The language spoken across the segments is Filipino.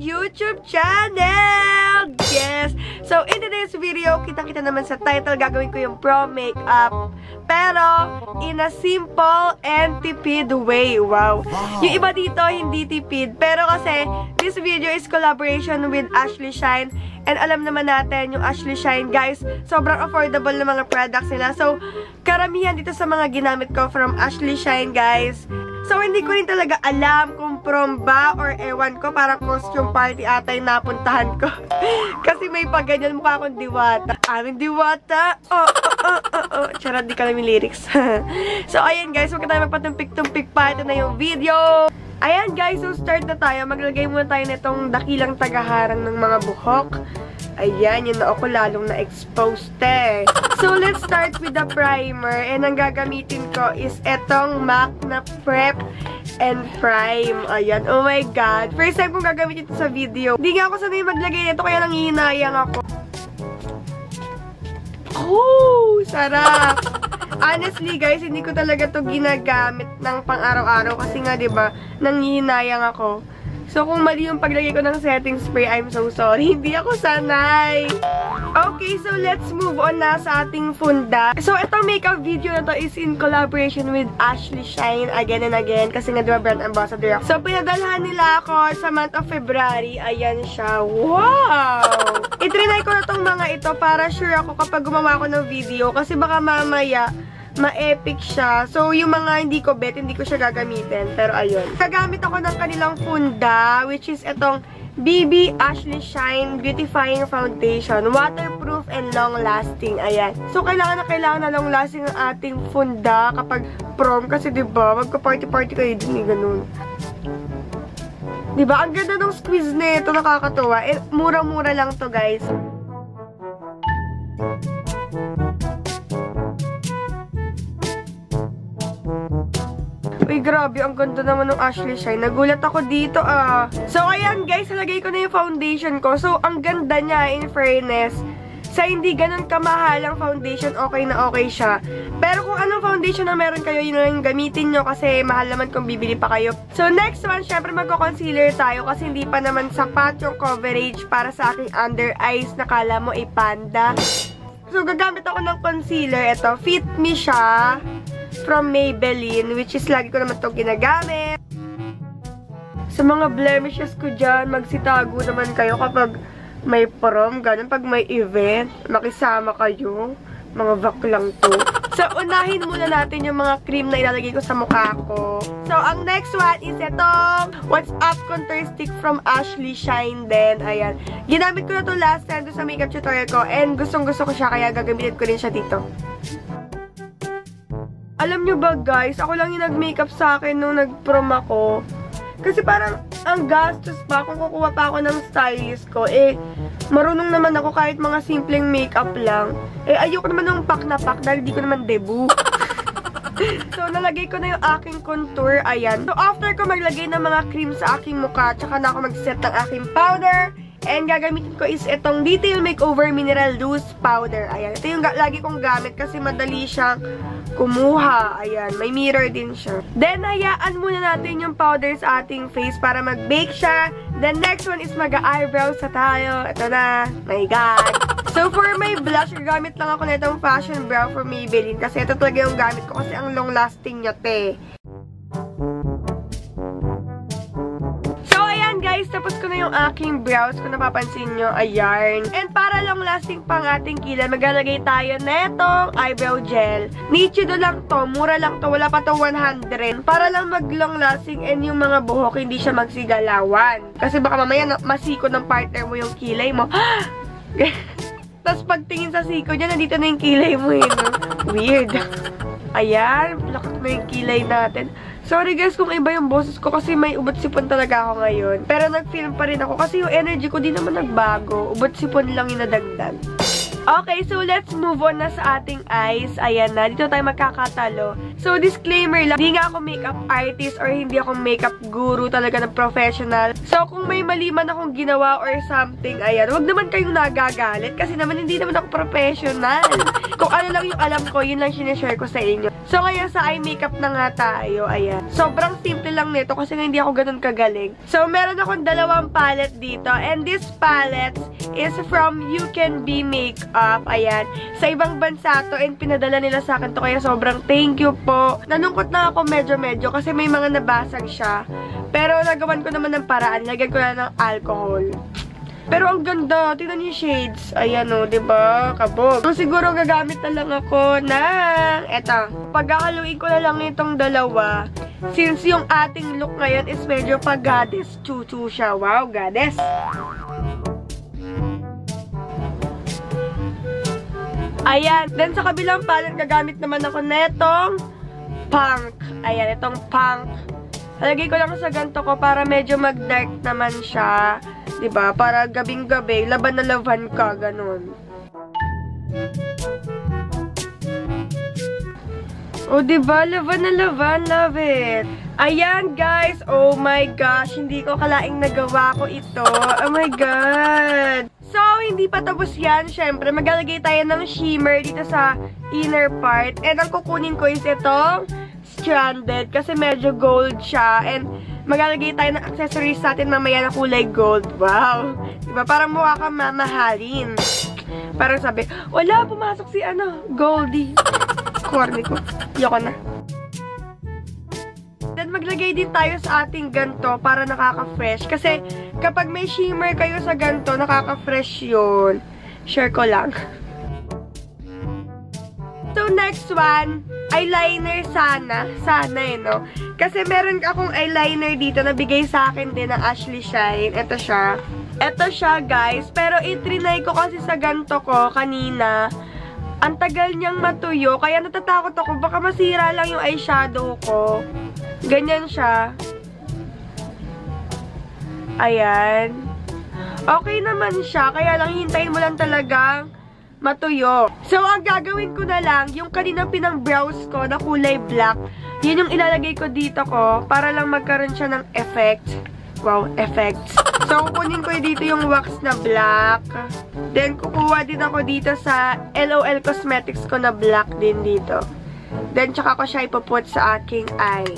YouTube channel! Yes! So, in today's video, kitang-kita naman sa title, gagawin ko yung prom makeup. Pero, in a simple and tipid way. Wow! Yung iba dito, hindi tipid. Pero kasi, this video is collaboration with Ashley Shine. And alam naman natin, yung Ashley Shine, guys, sobrang affordable na mga products nila. So, karamihan dito sa mga ginamit ko from Ashley Shine, guys. So, hindi ko rin talaga alam kung prom ba or ewan ko, parang costume party ata yung napuntahan ko. Kasi may pagganyan, mukha akong diwata. Aming diwata. Charot, di ka namin lyrics. So, ayan guys, huwag tayo magpatumpik-tumpik pa. Ito na yung video. Ayan guys, so start na tayo. Maglagay muna tayo nitong dakilang tagaharang ng mga buhok. Ayan, yun na ako lalong na-exposed eh. So, let's start with the primer. And ang gagamitin ko is etong MAC na Prep and Prime. Ayan, oh my God. First time kong gagamitin ito sa video. Hindi nga ako sanay maglagay nito, kaya nangihinayang ako. Oh, sarap! Honestly, guys, hindi ko talaga to ginagamit ng pang-araw-araw kasi nga, diba, nangihinayang ako. So, kung mali yung paglagay ko ng setting spray, I'm so sorry. Hindi ako sanay. Okay, so let's move on na sa ating funda. So, itong makeup video na to is in collaboration with Ashley Shine again and again. Kasi nga, diba, brand ambassador ako. So, pinadalhan nila ako sa month of February. Ayan siya. Wow! Itrinay ko na tong mga ito para sure ako kapag gumawa ako ng video. Kasi baka mamaya, ma-epic siya. So, yung mga hindi ko bet, hindi ko siya gagamitin. Pero, ayun. Gagamit ako ng kanilang funda, which is itong BB Ashley Shine Beautifying Foundation. Waterproof and long-lasting. Ayan. So, kailangan na long-lasting ang ating funda kapag prom. Kasi, diba, magka-party-party kayo din, ganun. Diba? Ang ganda ng squeeze na ito. Nakakatuwa. Eh, mura-mura lang to, guys. Uy, grabe, ang ganda naman ng Ashley Shine. Nagulat ako dito, ah. So, ayan, guys, nalagay ko na yung foundation ko. So, ang ganda niya, in fairness. Sa hindi ganun kamahalang foundation, okay na okay siya. Pero kung anong foundation na meron kayo, yun lang gamitin nyo kasi mahal naman kung bibili pa kayo. So, next one, syempre magko-concealer tayo kasi hindi pa naman sapat yung coverage para sa aking under eyes na kala mo ay panda. So, gagamit ako ng concealer. Ito, Fit Me siya. From Maybelline, which is lagi ko naman itong ginagamit. Sa mga blemishes ko dyan, magsitago naman kayo kapag may prom, ganun. Pag may event, makisama kayo. Mga baklang to. So, unahin muna natin yung mga cream na ilalagay ko sa mukha ko. So, ang next one is itong What's Up Contour Stick from Ashley Shine din. Ayan. Ginamit ko na to last time sa makeup tutorial ko and gustong-gusto ko siya kaya gagamitin ko rin siya dito. Alam nyo ba guys, ako lang yung nag-makeup sa akin nung nag-prom ako. Kasi parang ang gastos pa kung kukuha pa ako ng stylist ko. Eh, marunong naman ako kahit mga simpleng makeup lang. Eh, ayoko naman ng pak na pak dahil di ko naman debut. So, nalagay ko na yung aking contour. Ayan. So, after ko maglagay ng mga cream sa aking mukha, tsaka na ako mag-set ng aking powder. And gagamitin ko is itong Detail Makeover Mineral Loose Powder. Ayan. Ito yung lagi kong gamit kasi madali siyang kumuha. Ayan. May mirror din siya. Then, hayaan muna natin yung powder sa ating face para mag-bake siya. The next one is mag-eyebrows na tayo. Ito na. My God. So, for my blush, gamit lang ako na itong Fashion Brow for Maybelline. Kasi ito talaga yung gamit ko kasi ang long-lasting niya, te. Guys, tapos ko na yung aking brows. Kung napapansin nyo, ayan. And para long lasting pang ating kilay, maglalagay tayo netong eyebrow gel. Nichido lang to. Mura lang to. Wala pa to 100. Para lang mag long lasting and yung mga buhok hindi siya magsigalawan. Kasi baka mamaya masiko ng partner mo yung kilay mo. Tapos pagtingin sa siko niya, nandito na yung kilay mo eh, no? Weird. Ayan. Lakas na yung kilay natin. Sorry guys kung iba yung boses ko kasi may ubot-sipon talaga ako ngayon. Pero nag-film pa rin ako kasi yung energy ko di naman nagbago. Ubot-sipon lang yung nadagdag. Okay, so let's move on na sa ating eyes. Ayan na, dito tayo magkakatalo. So, disclaimer lang, hindi nga ako makeup artist or hindi ako makeup guru talaga ng professional. So, kung may mali man akong ginawa or something, ayan, wag naman kayong nagagalit kasi naman hindi naman ako professional. Kung ano lang yung alam ko, yun lang sinishare ko sa inyo. So, ngayon sa eye makeup na nga tayo, ayan. Sobrang simple lang nito kasi nga hindi ako ganun kagaling. So, meron akong dalawang palette dito and this palette is from You Can Be Makeup. Ayan. Sa ibang bansa to and pinadala nila sa akin to kaya sobrang thank you po. Nanungkot na ako medyo kasi may mga nabasag siya. Pero nagawan ko naman ng paraan. Lagyan ko na ng alcohol. Pero ang ganda. Tingnan niyo shades. Ayan o, diba? Kabog. So, siguro gagamit na lang ako ng eto. Pagkakaluin ko na lang itong dalawa. Since yung ating look ngayon is medyo pag-goddess. Chuchu siya. Wow, goddess. Ayan. Then, sa kabilang palette, gagamit naman ako netong punk. Ayan, itong punk. Lagay ko lang sa ganito ko para medyo mag-dark naman siya. Diba? Para gabing-gabi, laban na laban ka. Ganun. O, diba? Laban na laban. Love it. Ayan, guys. Oh my gosh. Hindi ko kalaing nagawa ko ito. Oh my God. So, hindi pa tapos yan. Siyempre, maglalagay tayo ng shimmer dito sa inner part. And ang kukunin ko is itong stranded kasi medyo gold siya. And maglalagay tayo ng accessories natin mamaya na kulay gold. Wow! Diba? Parang mukha kang mamahalin. Parang sabi, wala, pumasok si Goldie. Corny ko. Yoko na. Then, maglagay din tayo sa ating ganto para nakaka-fresh. Kasi, kapag may shimmer kayo sa ganto, nakaka-fresh yun. Share ko lang. So, next one, eyeliner sana. Sana no? Kasi meron akong eyeliner dito na bigay sa akin din ng Ashley Shine. Ito siya. Ito siya, guys. Pero, itrinay ko kasi sa ganto ko kanina. Ang tagal niyang matuyo. Kaya natatakot ako. Baka masira lang yung eyeshadow ko. Ganyan siya. Ayan. Okay naman siya. Kaya lang hintayin mo lang talagang matuyo. So, ang gagawin ko na lang, yung kaninang pinang-brows ko na kulay black, yun yung ilalagay ko dito ko para lang magkaroon siya ng effect. Wow, effects. So, kukunin ko dito yung wax na black. Then, kukuha din ako dito sa LOL Cosmetics ko na black din dito. Then, tsaka ko siya ipuput sa aking eye.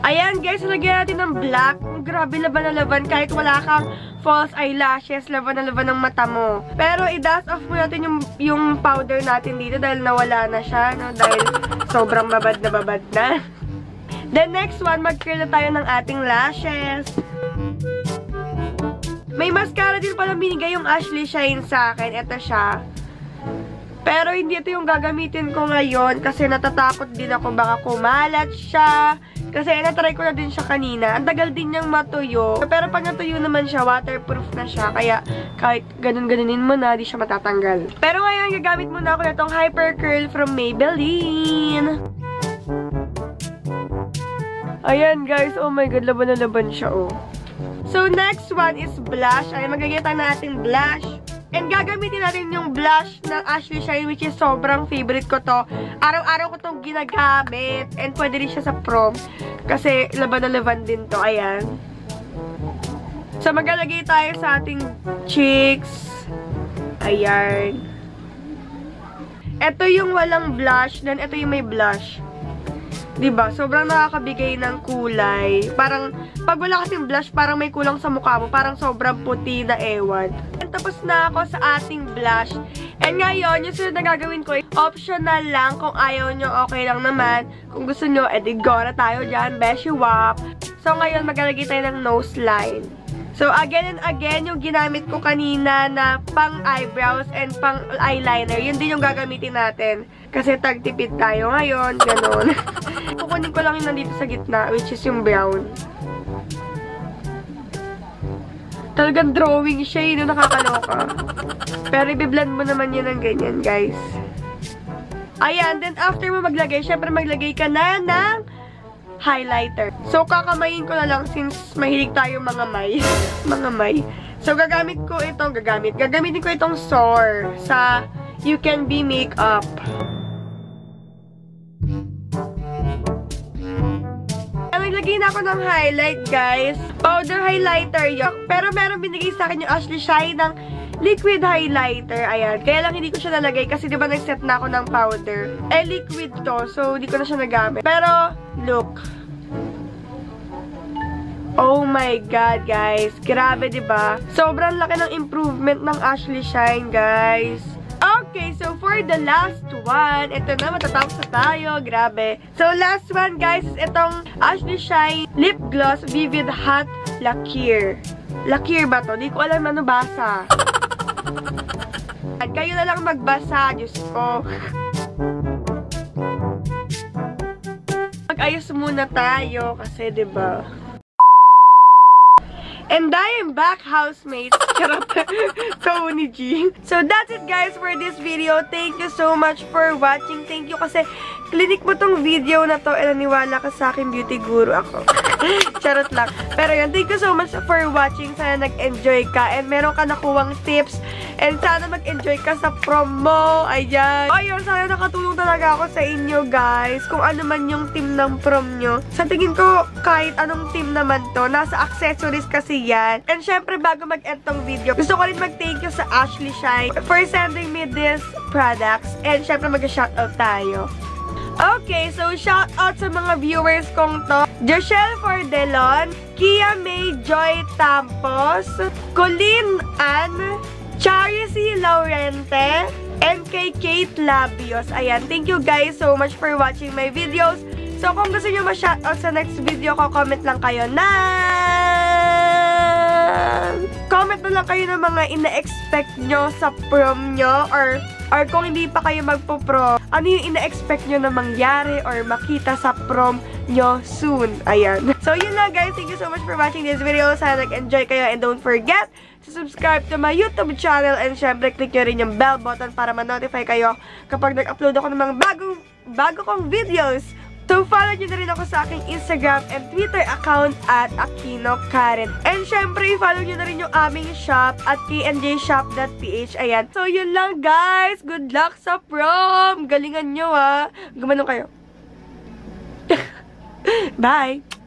Ayan, guys. Lagyan natin ng black. Grabe, laban na laban. Kahit wala kang false eyelashes, laban na laban ng mata mo. Pero, i-dust off mo natin yung powder natin dito dahil nawala na siya, no? Dahil sobrang babad na. Then, next one, mag-curl na tayo ng ating lashes. May mascara din pala binigay yung Ashley Shine sa akin. Ito siya. Pero, hindi ito yung gagamitin ko ngayon kasi natatakot din ako baka kumalat siya. Kasi natry ko na din siya kanina. Ang tagal din niyang matuyo. Pero pag natuyo naman siya, waterproof na siya. Kaya kahit ganun-ganunin mo na, di siya matatanggal. Pero ngayon, gagamit muna ako na itong Hyper Curl from Maybelline. Ayan, guys. Oh my God, laban na laban siya, oh. So, next one is blush. Ay, magagita natin blush. And gagamitin natin yung blush ng Ashley Shine, which is sobrang favorite ko to. Araw-araw ko tong ginagamit. And pwede rin siya sa prom. Kasi laban na laban din to. Ayan. So, maglalagay tayo sa ating cheeks. Ayan. Ito yung walang blush. Then, ito yung may blush. Diba? Sobrang nakakabigay ng kulay. Parang, pag wala kasing blush, parang may kulang sa mukha mo. Parang sobrang puti na ewan. And tapos na ako sa ating blush. And ngayon, yung sunod na gagawin ko, optional lang. Kung ayaw nyo, okay lang naman. Kung gusto nyo, edi go na tayo dyan. Beshi wap. So, ngayon, maglalagay tayo ng nose line. So, again and again, yung ginamit ko kanina na pang eyebrows and pang eyeliner, yun din yung gagamitin natin. Kasi tagtipid tayo ngayon, ganun. Kukunin ko lang yung nandito sa gitna, which is yung brown. Talagang drawing siya, yun yung nakakaloka. Pero i-blend mo naman yun ng ganyan, guys. Ayan, then after mo maglagay, syempre maglagay ka na ng highlighter. So, kakamayin ko na lang since mahilig tayo mga may. Mga may. So, gagamitin ko itong Soar sa You Can Be Makeup. Naglagay na ako ng highlight, guys. Powder highlighter yun. Pero meron binigay sa akin yung Ashley Shine ng liquid highlighter. Ayan. Kaya lang hindi ko siya nalagay kasi diba nag-set na ako ng powder. Liquid to. So, hindi ko na siya nagamit. Pero, look. Oh my God, guys. Grabe, diba? Sobrang laki ng improvement ng Ashley Shine, guys. Okay, so for the last one, ito na, matatapos na tayo. Grabe. So, last one, guys, is itong Ashley Shine Lip Gloss Vivid Hot Lacquer. Lacquer ba to? Di ko alam ano basa. Kayo na lang magbasa, Diyos ko. Mag-ayos muna tayo kasi, diba? And I am back, housemates. Charot. Tony G. So, that's it, guys, for this video. Thank you so much for watching. Thank you kasi clinic mo tong video na to and naniwala ka sa akin, beauty guru ako. Charot lang. Pero yun, thank you so much for watching. Sana nag-enjoy ka and meron ka nakuwang tips. And sana mag-enjoy ka sa prom mo. Ayan. Ayun, sana nakatulong talaga ako sa inyo, guys. Kung ano man yung team ng prom nyo. Sa tingin ko, kahit anong team naman to, nasa accessories kasi yan. And syempre, bago mag-end tong video, gusto ko rin mag-thank you sa Ashley Shine for sending me these products. And syempre, mag-shoutout tayo. Okay, so shoutout sa mga viewers kong to. Joshelle Fordelon, Kia May Joy Tampos, Colleen Ann, Charity Laurente, and kay Kate Labios. Ayan, thank you guys so much for watching my videos. So, kung gusto nyo ma-shoutout sa next video ko, comment lang kayo na... Comment na lang kayo ng mga ina-expect nyo sa prom nyo or kung hindi pa kayo magpo-prom, ano yung ina-expect nyo na mangyari or makita sa prom nyo soon. Ayan. So, yun lang, guys. Thank you so much for watching this video. Sana nag-enjoy kayo and don't forget to subscribe to my YouTube channel and syempre, click nyo rin yung bell button para ma-notify kayo kapag nag-upload ako ng mga bago kong videos. So, follow nyo na rin ako sa aking Instagram and Twitter account at Aquino Karen. And syempre, follow nyo na rin yung aming shop at knjshop.ph. Ayan. So, yun lang, guys. Good luck sa prom. Galingan nyo, ha. Gumanong kayo. Bye!